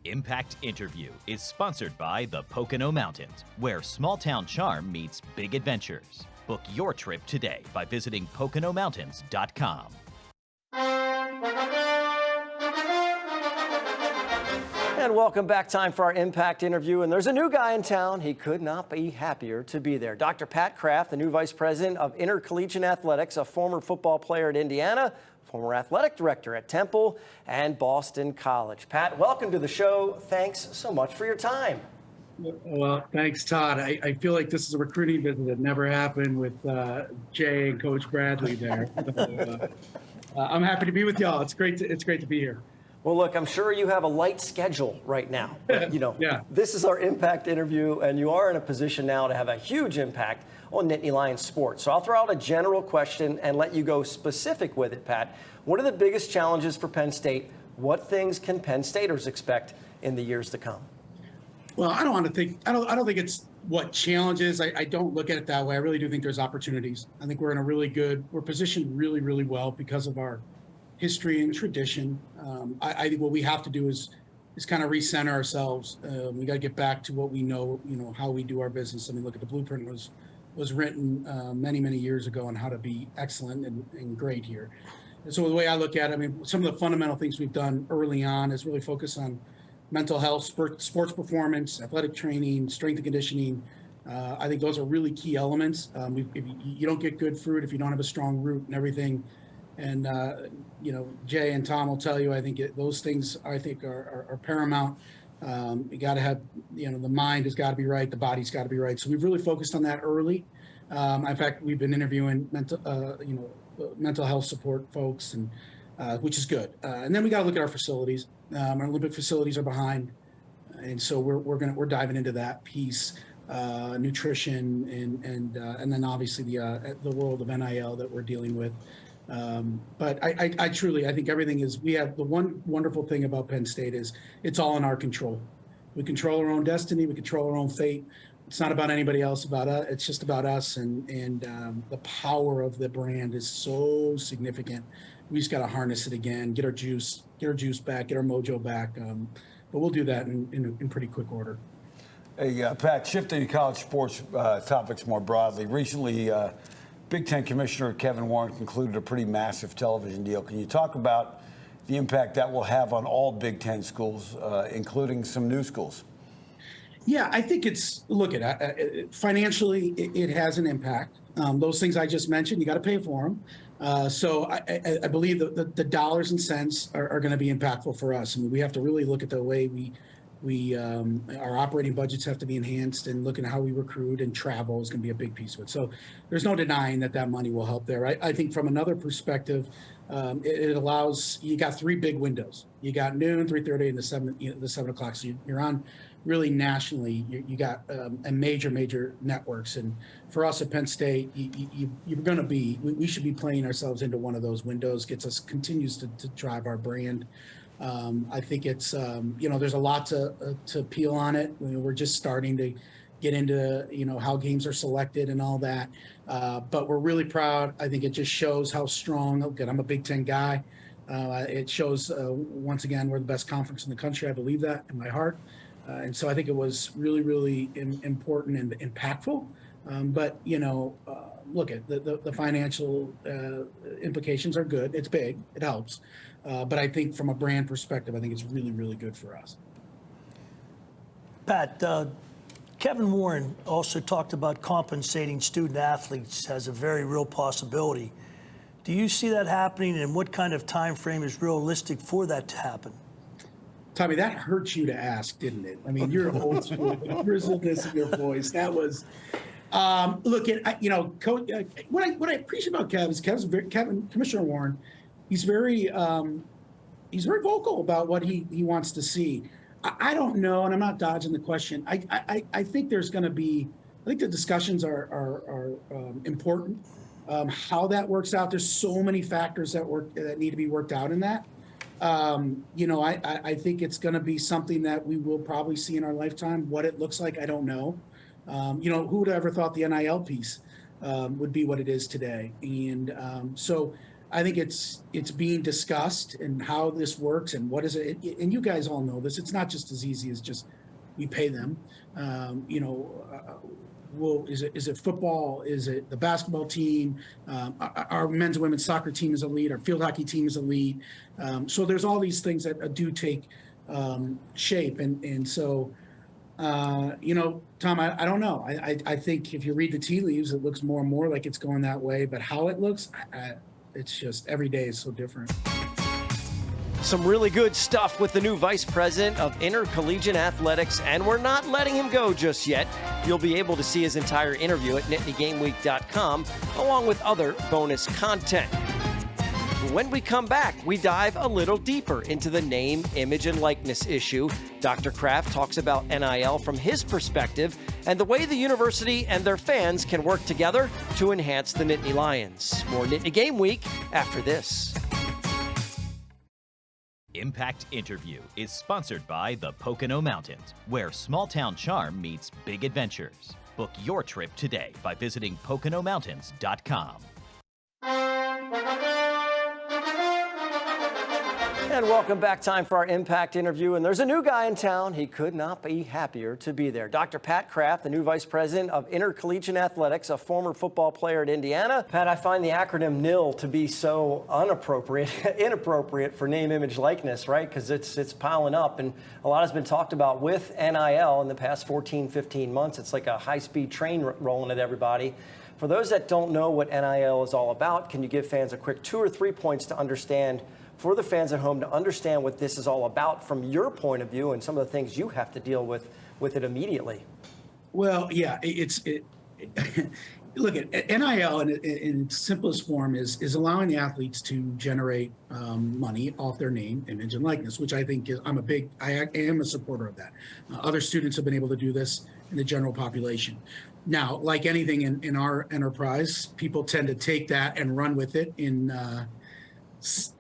Impact Interview is sponsored by the Pocono Mountains, where small town charm meets big adventures. Book your trip today by visiting PoconoMountains.com. And welcome back. Time for our Impact Interview. And there's a new guy in town. He could not be happier to be there. Dr. Pat Kraft, the new Vice President of Intercollegiate Athletics, a former football player at Indiana, former athletic director at Temple and Boston College. Pat, welcome to the show. Thanks so much for your time. Well, thanks, Todd. I feel like this is a recruiting visit that never happened with Jay and Coach Bradley there. I'm happy to be with y'all. It's great to be here. Well, look, I'm sure you have a light schedule right now. But, Yeah. This is our Impact Interview, and you are in a position now to have a huge impact on Nittany Lions sports. So I'll throw out a general question and let you go specific with it, Pat. What are the biggest challenges for Penn State? What things can Penn Staters expect in the years to come? Well, I don't think it's what challenges. I don't look at it that way. I really do think there's opportunities. I think we're positioned really, really well because of our history and tradition. I think what we have to do is kind of recenter ourselves. We got to get back to what we know, how we do our business. I mean, look at the blueprint was written many, many years ago on how to be excellent and great here. And so the way I look at it, I mean, some of the fundamental things we've done early on is really focus on mental health, sports performance, athletic training, strength and conditioning. I think those are really key elements. If you don't get good fruit if you don't have a strong root and everything. And, Jay and Tom will tell you, I think those things are paramount. You got to have, the mind has got to be right. The body's got to be right. So we've really focused on that early. In fact, we've been interviewing mental health support folks, and which is good. And then we got to look at our facilities. Our Olympic facilities are behind. And so we're diving into that piece, nutrition and then obviously the world of NIL that we're dealing with. But I truly think everything is, we have the one wonderful thing about Penn State is it's all in our control. We control our own destiny. We control our own fate. It's not about anybody else, it's just about us. And the power of the brand is so significant. We just got to harness it again, get our juice back, get our mojo back. But we'll do that in pretty quick order. Hey, Pat, shifting to college sports topics more broadly. Recently, Big Ten Commissioner Kevin Warren concluded a pretty massive television deal. Can you talk about the impact that will have on all Big Ten schools, including some new schools? Yeah, I think financially, it has an impact. Those things I just mentioned, you got to pay for them. So I believe the dollars and cents are going to be impactful for us. I mean, we have to really look at the way our operating budgets have to be enhanced, and looking at how we recruit, and travel is going to be a big piece of it. So there's no denying that money will help there. I think from another perspective, it allows, you got three big windows. You got noon, 3:30, and the 7 o'clock. So you're on really nationally. You got a major networks. And for us at Penn State, we should be playing ourselves into one of those windows. Continues to drive our brand. I think it's, there's a lot to peel on it. We're just starting to get into, how games are selected and all that. But we're really proud. I think it just shows how strong. Again, I'm a Big Ten guy. It shows, once again, we're the best conference in the country. I believe that in my heart. And so I think it was really, really important and impactful. But, look at the financial implications are good. It's big. It helps. But I think from a brand perspective, I think it's really, really good for us. Pat, Kevin Warren also talked about compensating student athletes as a very real possibility. Do you see that happening, and what kind of time frame is realistic for that to happen? Tommy, that hurts you to ask, didn't it? I mean, you're old school, the grizzledness of your voice. That was, Coach. What I appreciate about Kevin, Commissioner Warren, he's very vocal about what he wants to see. I don't know, and I'm not dodging the question. I think there's going to be. I think the discussions are important. How that works out, there's so many factors that need to be worked out in that. I think it's going to be something that we will probably see in our lifetime. What it looks like, I don't know. Who would have ever thought the NIL piece would be what it is today? And so I think it's being discussed and how this works and what is it. And you guys all know this. It's not just as easy as just we pay them. Is it football? Is it the basketball team? Our men's and women's soccer team is elite. Our field hockey team is elite. So there's all these things that do take shape. And so, Tom, I don't know. I think if you read the tea leaves, it looks more and more like it's going that way. But how it looks, it's just every day is so different. Some really good stuff with the new Vice President of Intercollegiate Athletics, and we're not letting him go just yet. You'll be able to see his entire interview at NittanyGameWeek.com, along with other bonus content. When we come back, we dive a little deeper into the name, image, and likeness issue. Dr. Kraft talks about NIL from his perspective and the way the university and their fans can work together to enhance the Nittany Lions. More Nittany Game Week after this. Impact Interview is sponsored by the Pocono Mountains, where small-town charm meets big adventures. Book your trip today by visiting PoconoMountains.com. And welcome back. Time for our Impact Interview. And there's a new guy in town. He could not be happier to be there. Dr. Pat Kraft, the new Vice President of Intercollegiate Athletics, a former football player at Indiana. Pat, I find the acronym NIL to be so inappropriate for name, image, likeness, right? Because it's piling up. And a lot has been talked about with NIL in the past 14, 15 months. It's like a high-speed train rolling at everybody. For those that don't know what NIL is all about, can you give fans a quick 2 or 3 points to understand, for the fans at home, to understand what this is all about from your point of view and some of the things you have to deal with it immediately? Well, yeah, look at NIL in its simplest form is allowing the athletes to generate money off their name, image, and likeness, which I think I am a supporter of that. Other students have been able to do this in the general population. Now, like anything in our enterprise, people tend to take that and run with it in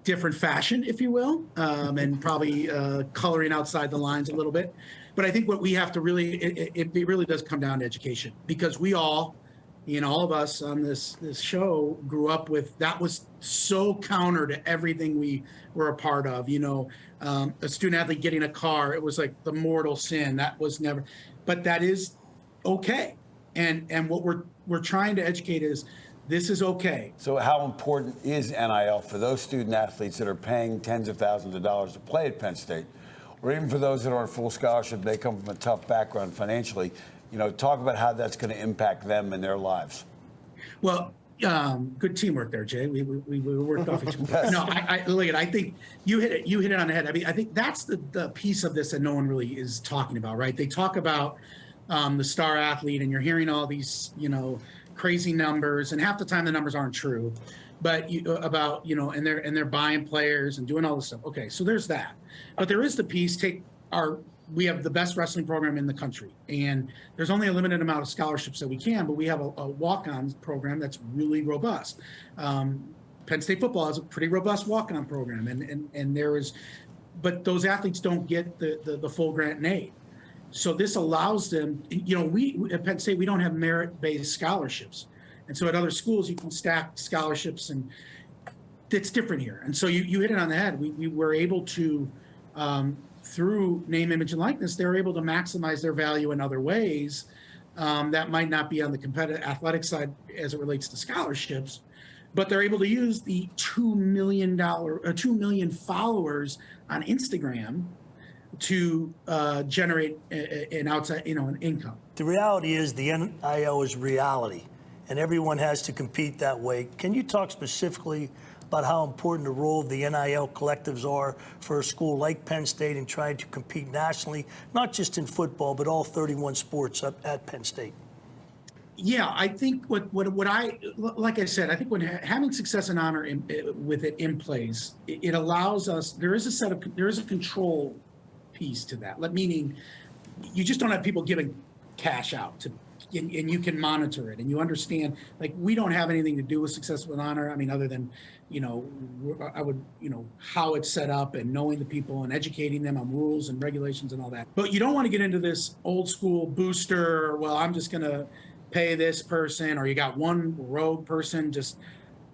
different fashion, if you will, and probably coloring outside the lines a little bit. But I think what we have to it really does come down to education, because we all of us on this show grew up with that. Was so counter to everything we were a part of. A student athlete getting a car, it was like the mortal sin. That was never, but that is okay. And what we're trying to educate is, this is okay. So how important is NIL for those student athletes that are paying tens of thousands of dollars to play at Penn State, or even for those that are on full scholarship, they come from a tough background financially? Talk about how that's going to impact them and their lives. Well, good teamwork there, Jay. We worked off each other. No, I think you hit it on the head. I mean, I think that's the piece of this that no one really is talking about, right? They talk about the star athlete, and you're hearing all these, crazy numbers, and half the time the numbers aren't true, but and they're buying players and doing all this stuff. Okay, so there's that, but there is the piece. We have the best wrestling program in the country, and there's only a limited amount of scholarships that we can, but we have a walk-on program that's really robust. Penn State football has a pretty robust walk-on program, and there is, but those athletes don't get the full grant and aid. So this allows them, we at Penn State, we don't have merit-based scholarships. And so at other schools, you can stack scholarships, and it's different here. And so you hit it on the head. We were able to, through name, image, and likeness, they're able to maximize their value in other ways that might not be on the competitive athletic side as it relates to scholarships. But they're able to use the $2 million followers on Instagram to generate an outside, an income. The reality is the NIL is reality, and everyone has to compete that way. Can you talk specifically about how important the role of the NIL collectives are for a school like Penn State in trying to compete nationally, not just in football, but all 31 sports up at Penn State? Yeah, I think like I said, I think when having success and honor with it in place, it allows us, there is a control piece to that. Meaning, you just don't have people giving cash out and you can monitor it, and you understand, we don't have anything to do with success with honor. I mean, other than, how it's set up and knowing the people and educating them on rules and regulations and all that. But you don't want to get into this old school booster, well, I'm just going to pay this person, or you got one rogue person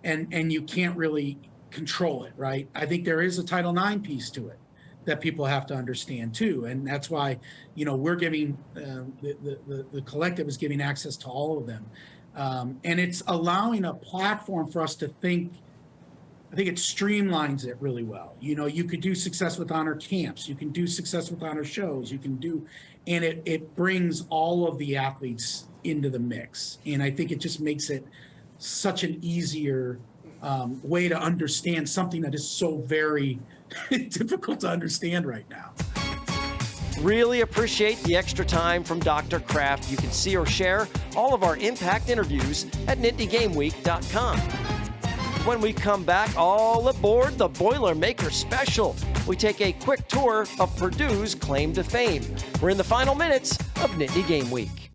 and you can't really control it, right? I think there is a Title IX piece to it that people have to understand too, and that's why, you know, we're giving the collective is giving access to all of them, and it's allowing a platform for us to think. I think it streamlines it really well. You know, you could do success with honor camps, you can do success with honor shows, you can do, and it brings all of the athletes into the mix, and I think it just makes it such an easier way to understand something that is so very difficult to understand right now. Really appreciate the extra time from Dr. Kraft. You can see or share all of our Impact interviews at NittanyGameWeek.com. When we come back, all aboard the Boilermaker Special. We take a quick tour of Purdue's claim to fame. We're in the final minutes of Nittany Game Week.